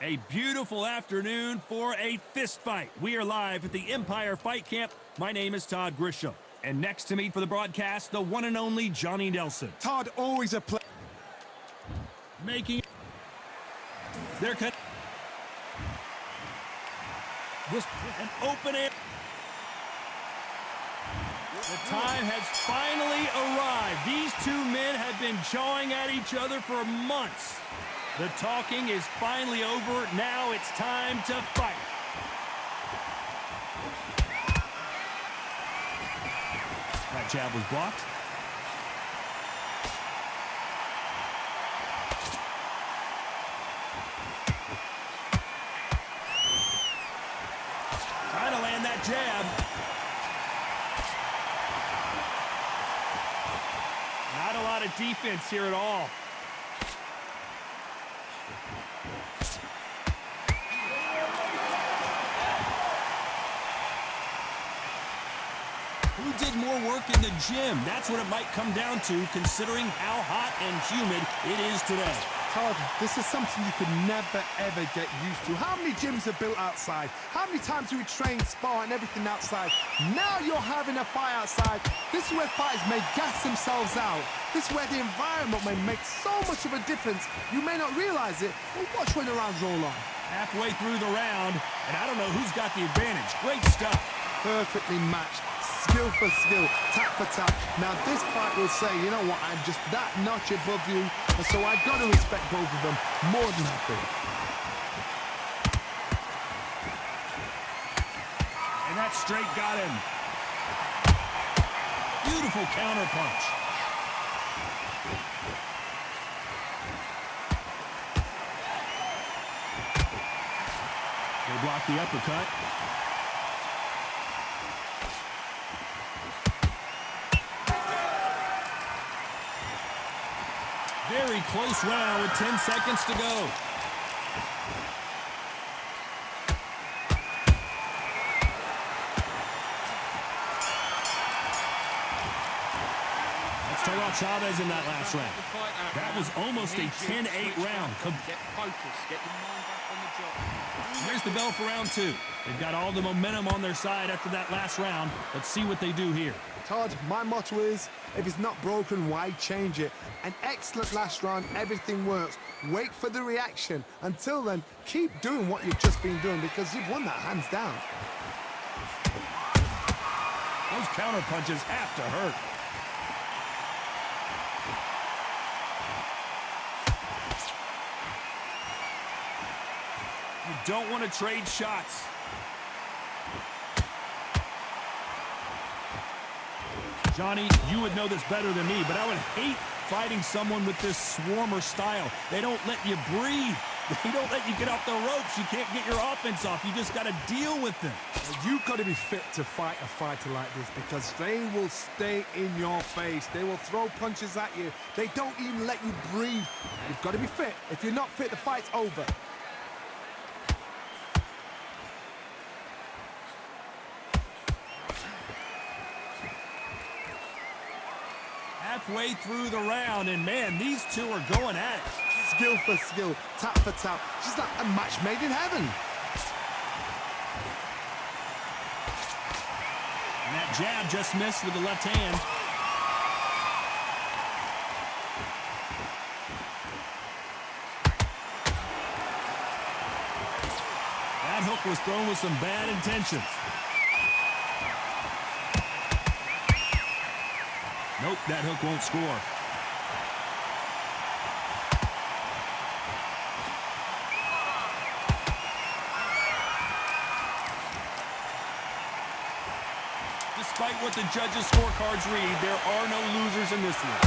A beautiful afternoon for a fist fight. We are live at the Empire Fight Camp. My name is Todd Grisham. And next to me for the broadcast, the one and only Johnny Nelson. Todd, always a play. Making their cut. This an open air. The time has finally arrived. These two men have been jawing at each other for months. The talking is finally over. Now it's time to fight. That jab was blocked. Trying to land that jab. Not a lot of defense here at all. Who did more work in the gym? That's what it might come down to, considering how hot and humid it is today. Todd, this is something you could never, ever get used to. How many gyms are built outside? How many times do we train, spar, and everything outside? Now you're having a fight outside. This is where fighters may gas themselves out. This is where the environment may make so much of a difference. You may not realize it, but watch when the rounds roll on. Halfway through the round, and I don't know who's got the advantage. Great stuff. Perfectly matched. Skill for skill, tap for tap. Now this fight will say, you know what, I'm just that notch above you, and so I've got to respect both of them more than happy. And that straight got him. Beautiful counter punch. They block the uppercut. Very close round with 10 seconds to go. Let's talk about Chavez in that last round. That was almost a 10-8 round. Get focused, get your mind back on the job. Here's the bell for round two. They've got all the momentum on their side after that last round. Let's see what they do here. Todd, my motto is, if it's not broken, why change it? An excellent last round, everything works. Wait for the reaction. Until then, keep doing what you've just been doing because you've won that hands down. Those counter punches have to hurt. You don't want to trade shots. Johnny, you would know this better than me, but I would hate fighting someone with this swarmer style. They don't let you breathe. They don't let you get off the ropes. You can't get your offense off. You just got to deal with them. You've got to be fit to fight a fighter like this because they will stay in your face. They will throw punches at you. They don't even let you breathe. You've got to be fit. If you're not fit, the fight's over. Halfway through the round, and man, these two are going at it. Skill for skill, tap for tap. Just like a match made in heaven. And that jab just missed with the left hand. That hook was thrown with some bad intentions. Nope, that hook won't score. Despite what the judges' scorecards read, there are no losers in this one.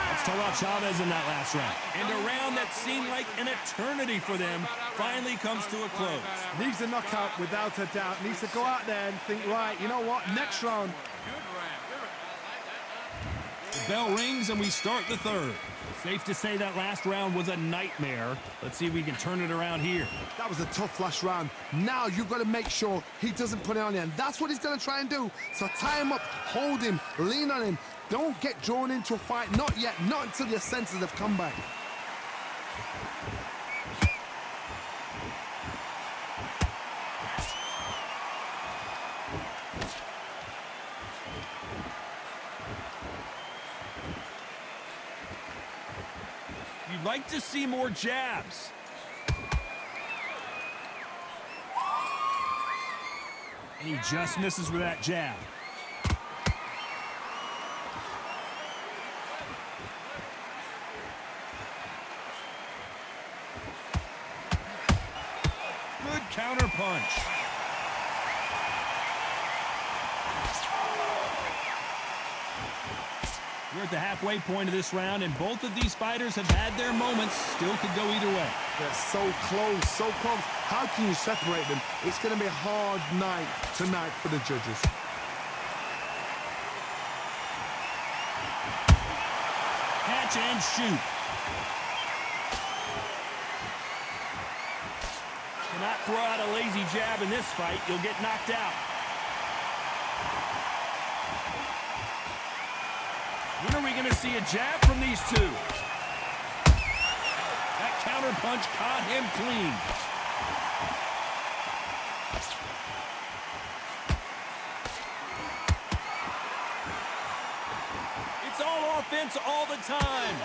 Let's talk about Chavez in that last round. And a round that seemed like an eternity for them finally comes to a close. Needs a knockout without a doubt. Needs to go out there and think, right, you know what, next round. The bell rings and we start the third. Safe to say that last round was a nightmare. Let's see if we can turn it around here. That was a tough last round. Now you've got to make sure he doesn't put it on you, and that's what he's going to try and do. So tie him up, hold him, lean on him. Don't get drawn into a fight. Not yet. Not until your senses have come back. You'd like to see more jabs. And he just misses with that jab. Good counter punch. We're at the halfway point of this round, and both of these fighters have had their moments. Still could go either way. They're so close, so close. How can you separate them? It's going to be a hard night tonight for the judges. Catch and shoot. Cannot throw out a lazy jab in this fight. You'll get knocked out. When are we going to see a jab from these two? That counter punch caught him clean. It's all offense all the time.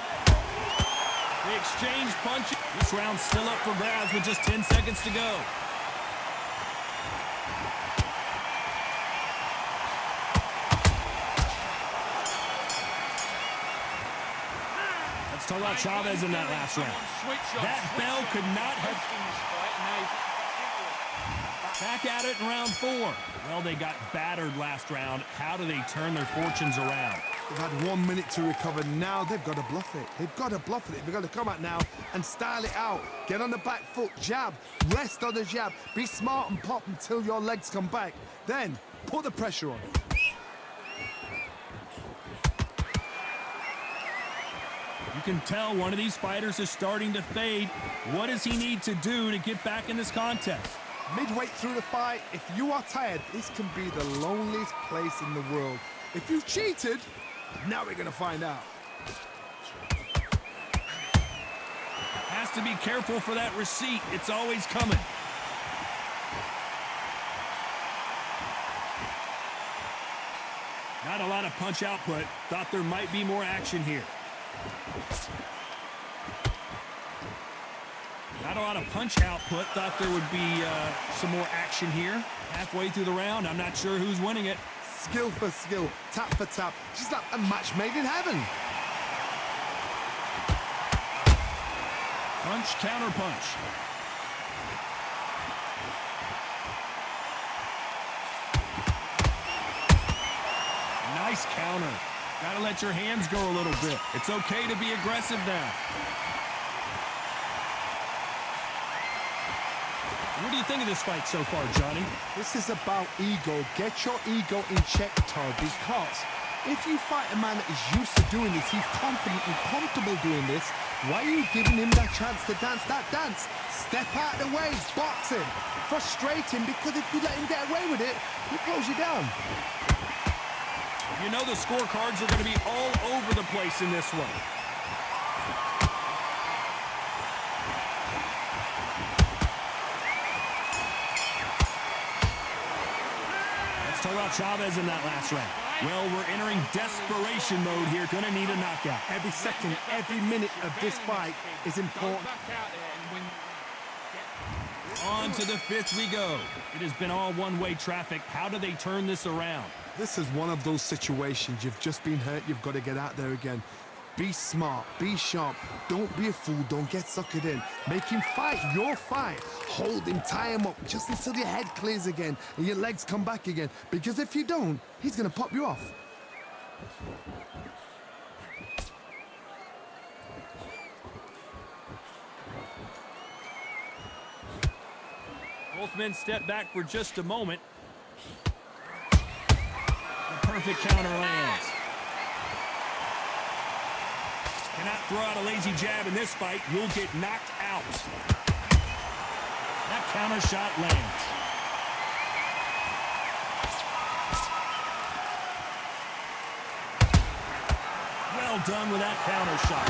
They exchange punches. This round's still up for grabs with just 10 seconds to go. Let's talk about Chavez in that last round. That bell could not have... Back at it in round 4. Well, they got battered last round. How do they turn their fortunes around? They've had 1 minute to recover. Now they've got to bluff it. They've got to bluff it. They've got to come out now and style it out. Get on the back foot, jab, rest on the jab. Be smart and pop until your legs come back. Then put the pressure on. You can tell one of these fighters is starting to fade. What does he need to do to get back in this contest? Midway through the fight, if you are tired, this can be the loneliest place in the world. If you cheated, now we're going to find out. Has to be careful for that receipt. It's always coming. Not a lot of punch output. Thought there might be more action here. Not a lot of punch output. Thought there would be some more action here. Halfway through the round, I'm not sure who's winning it. Skill for skill, tap for tap. Just like a match made in heaven. Punch, counter punch. Nice counter. Gotta let your hands go a little bit. It's okay to be aggressive now. What do you think of this fight so far, Johnny? This is about ego. Get your ego in check, Todd, because if you fight a man that is used to doing this, he's confident and comfortable doing this, why are you giving him that chance to dance that dance? Step out of the way, box him, frustrate him, because if you let him get away with it, he close you down. You know the scorecards are going to be all over the place in this one. Let's talk about Chavez in that last round. Well, we're entering desperation mode here. Going to need a knockout. Every second, every minute of this fight is important. On to the 5th we go. It has been all one-way traffic. How do they turn this around? This is one of those situations. You've just been hurt. You've got to get out there again. Be smart. Be sharp. Don't be a fool. Don't get suckered in. Make him fight your fight. Hold him. Tie him up just until your head clears again and your legs come back again. Because if you don't, he's going to pop you off. Both men step back for just a moment. The perfect counter lands. Cannot Throw out a lazy jab in this fight, you'll get knocked out. That counter shot lands. Well done with that counter shot.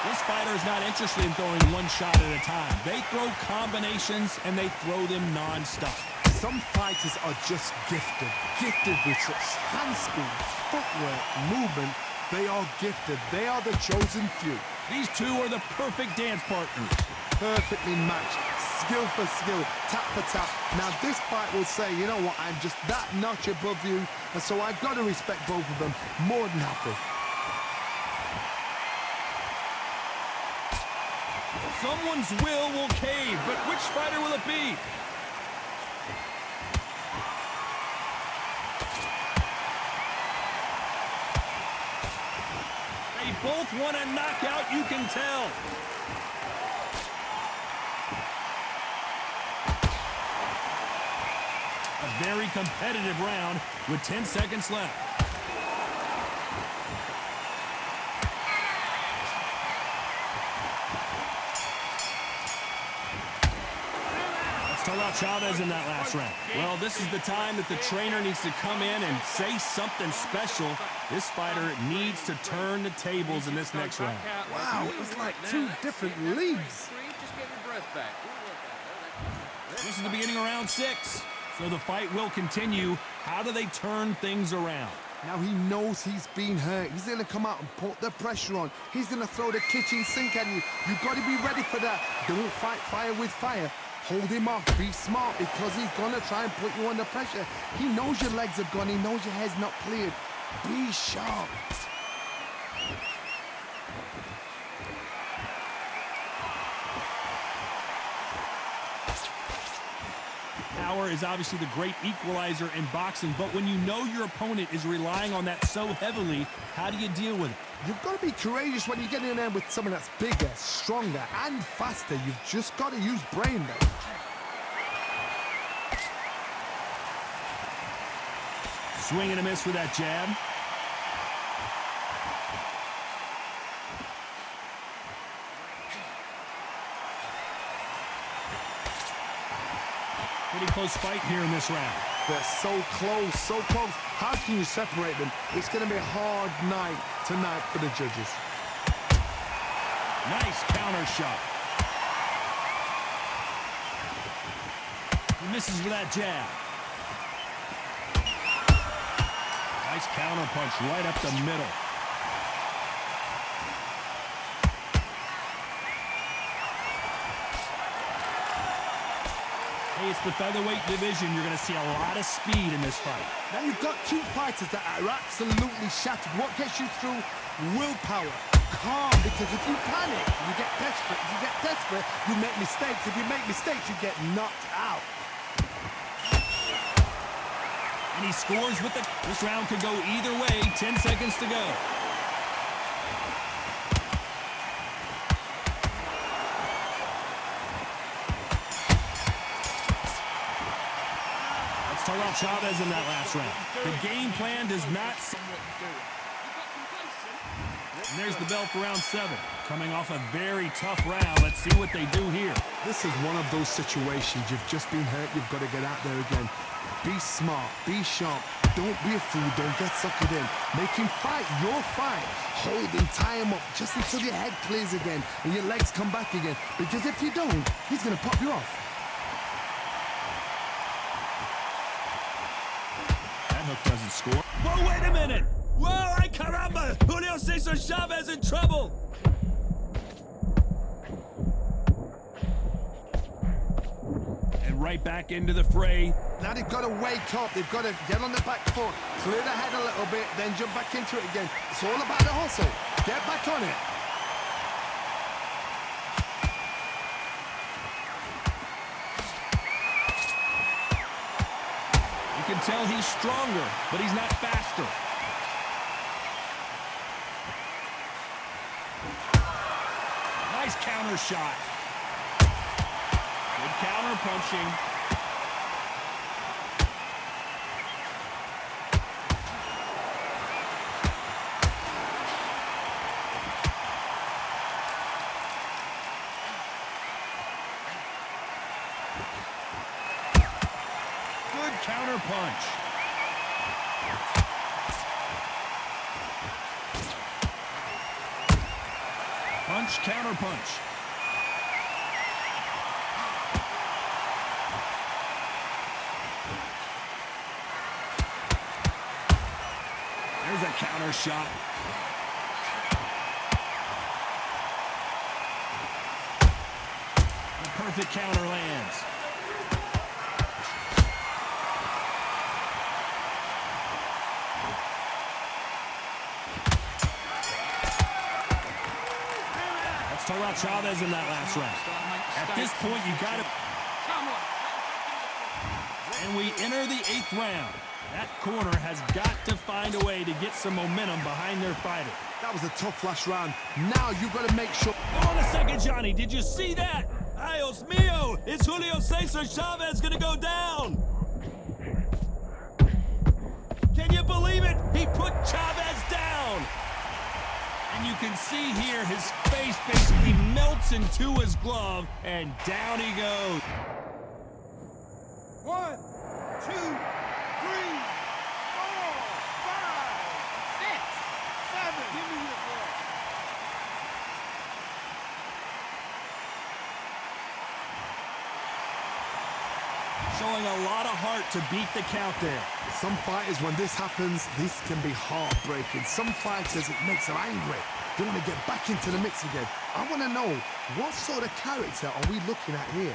This fighter is not interested in throwing one shot at a time. They throw combinations, and they throw them non-stop. Some fighters are just gifted. Gifted with such hand speed, footwork, movement. They are gifted. They are the chosen few. These two are the perfect dance partners. Perfectly matched. Skill for skill, tap for tap. Now this fight will say, you know what, I'm just that notch above you, and so I've got to respect both of them. More than happy. Someone's will cave, but which fighter will it be? They both want a knockout, you can tell. A very competitive round with 10 seconds left. Let's talk about Chavez in that last round. Well, this is the time that the trainer needs to come in and say something special. This fighter needs to turn the tables in this next round. Wow, it was like two different leagues. Just get your breath back. This is the beginning of round 6. So the fight will continue. How do they turn things around? Now he knows he's been hurt. He's going to come out and put the pressure on. He's going to throw the kitchen sink at you. You've got to be ready for that. Don't fight fire with fire. Hold him off. Be smart because he's going to try and put you under pressure. He knows your legs are gone. He knows your head's not cleared. Be sharp. Power is obviously the great equalizer in boxing, but when you know your opponent is relying on that so heavily, how do you deal with it? You've got to be courageous when you get in there with someone that's bigger, stronger, and faster. You've just got to use brain there. Swing and a miss with that jab. Pretty close fight here in this round. They're so close, so close. How can you separate them? It's going to be a hard night tonight for the judges. Nice counter shot. He misses with that jab. Nice counter punch right up the middle. Hey, it's the featherweight division. You're going to see a lot of speed in this fight. Now you've got two fighters that are absolutely shattered. What gets you through? Willpower. Calm, because if you panic, you get desperate. If you get desperate, you make mistakes. If you make mistakes, you get knocked out. And he scores with the... This round could go either way. 10 seconds to go. Let's talk about Chavez in that last round. The game plan does not... And there's the bell for round 7. Coming off a very tough round. Let's see what they do here. This is one of those situations. You've just been hurt. You've got to get out there again. Be smart. Be sharp. Don't be a fool. Don't get suckered in. Make him fight your fight. Hold him. Tie him up just until your head clears again and your legs come back again. Because if you don't, he's going to pop you off. That hook doesn't score. Whoa, wait a minute. Whoa, ay caramba! Julio Cesar Chavez in trouble! And right back into the fray. Now they've got to wake up. They've got to get on the back foot, clear the head a little bit, then jump back into it again. It's all about the hustle. Get back on it. You can tell he's stronger, but he's not faster. Nice counter shot. Good counter punching. punch. Punch, counter punch. There's a counter shot. The perfect counter lands. Let's talk about Chavez in that last round. At this point, you got to... And we enter the 8th round. That corner has got to find a way to get some momentum behind their fighter. That was a tough last round. Now you've got to make sure... Hold on a second, Johnny. Did you see that? Dios mío! Is Julio Cesar Chavez going to go down? Can you believe it? He put Chavez down. And you can see here his face basically melts into his glove, and down he goes. 1, 2, 3, 4, 5, 6, 7. Give me your ball. Showing a lot of heart to beat the count there. Some fighters, when this happens, this can be heartbreaking. Some fighters, it makes them angry. They want to get back into the mix again. I want to know, what sort of character are we looking at here?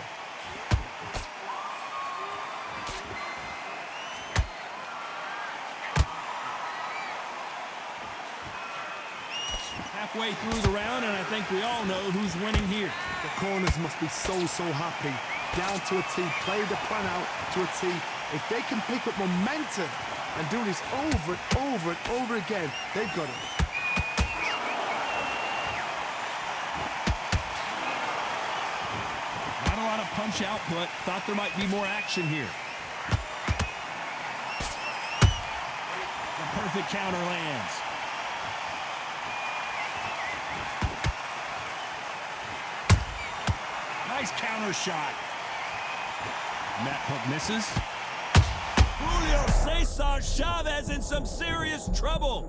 Halfway through the round, and I think we all know who's winning here. The corners must be so happy. Down to a T, play the plan out to a T. If they can pick up momentum and do this over and over and over again, they've got it. Not a lot of punch output. Thought there might be more action here. The perfect counter lands. Nice counter shot. And that hook misses. Julio Cesar Chavez in some serious trouble.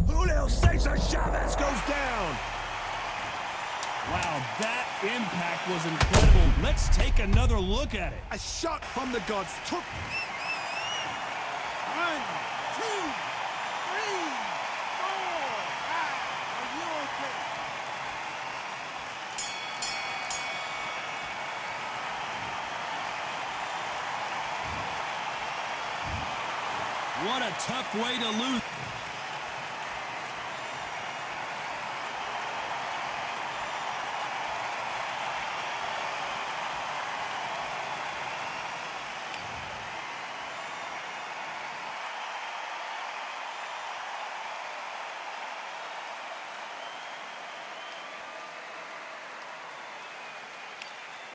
Julio Cesar Chavez goes down. Wow, that impact was incredible. Let's take another look at it. A shot from the gods. Took 1, 2, 3, 4, 5. Are you okay? What a tough way to lose.